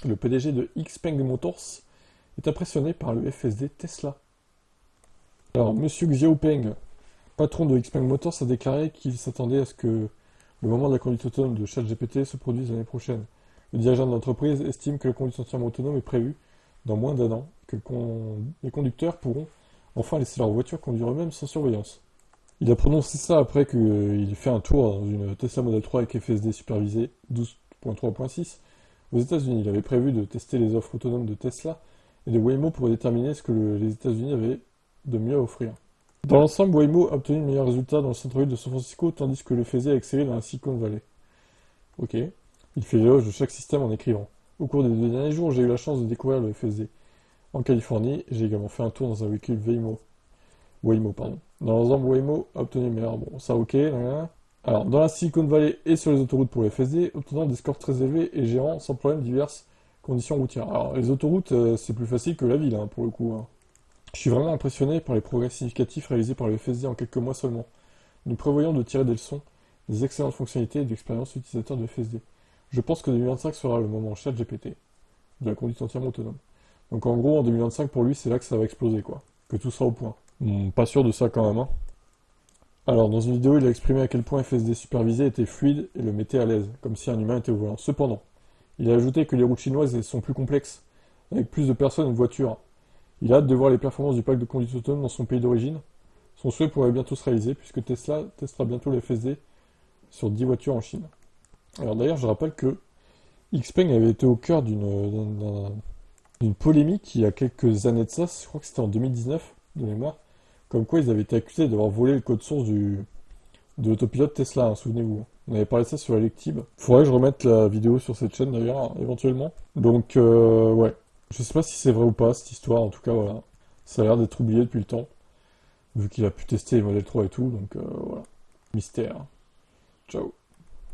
le PDG de Xpeng Motors, est impressionné par le FSD Tesla. Alors, Monsieur Xiaopeng, patron de Xpeng Motors, a déclaré qu'il s'attendait à ce que le moment de la conduite autonome de ChatGPT se produise l'année prochaine. Le dirigeant de l'entreprise estime que la conduite entièrement autonome est prévue dans moins d'un an, que les conducteurs pourront enfin laisser leur voiture conduire eux-mêmes sans surveillance. Il a prononcé ça après qu'il ait fait un tour dans une Tesla Model 3 avec FSD supervisé 12.3.6 aux États-Unis. Il avait prévu de tester les offres autonomes de Tesla et de Waymo pour déterminer ce que les États-Unis avaient de mieux à offrir. Dans l'ensemble, Waymo a obtenu de meilleurs résultats dans le centre-ville de San Francisco, tandis que le FSD a excellé dans la Silicon Valley. Ok. Il fait l'éloge de chaque système en écrivant. Au cours des 2 derniers jours, j'ai eu la chance de découvrir le FSD. En Californie, j'ai également fait un tour dans un véhicule Waymo. Dans l'ensemble, Waymo a obtenu meilleur. Bon, ça ok. Alors, dans la Silicon Valley et sur les autoroutes pour le FSD, obtenant des scores très élevés et gérant sans problème diverses conditions routières. Alors, les autoroutes, c'est plus facile que la ville, hein, pour le coup. Hein. Je suis vraiment impressionné par les progrès significatifs réalisés par le FSD en quelques mois seulement. Nous prévoyons de tirer des leçons, des excellentes fonctionnalités et d'expérience utilisateur de FSD. Je pense que 2025 sera le moment ChatGPT, de la conduite entièrement autonome. Donc en gros, en 2025, pour lui, c'est là que ça va exploser, quoi. Que tout sera au point. Pas sûr de ça quand même, hein. Alors, dans une vidéo, il a exprimé à quel point FSD supervisé était fluide et le mettait à l'aise, comme si un humain était au volant. Cependant, il a ajouté que les routes chinoises sont plus complexes, avec plus de personnes et de voitures. Il a hâte de voir les performances du pack de conduite autonome dans son pays d'origine. Son souhait pourrait bientôt se réaliser, puisque Tesla testera bientôt le FSD sur 10 voitures en Chine. Alors d'ailleurs, je rappelle que Xpeng avait été au cœur d'une polémique il y a quelques années de ça, je crois que c'était en 2019, de mémoire, comme quoi ils avaient été accusés d'avoir volé le code source de l'autopilote Tesla, hein, souvenez-vous. On avait parlé de ça sur Electib. Faudrait que je remette la vidéo sur cette chaîne d'ailleurs, hein, éventuellement. Donc, ouais. Je sais pas si c'est vrai ou pas, cette histoire, en tout cas, voilà. Ça a l'air d'être oublié depuis le temps, vu qu'il a pu tester les modèles 3 et tout, donc voilà. Mystère. Ciao.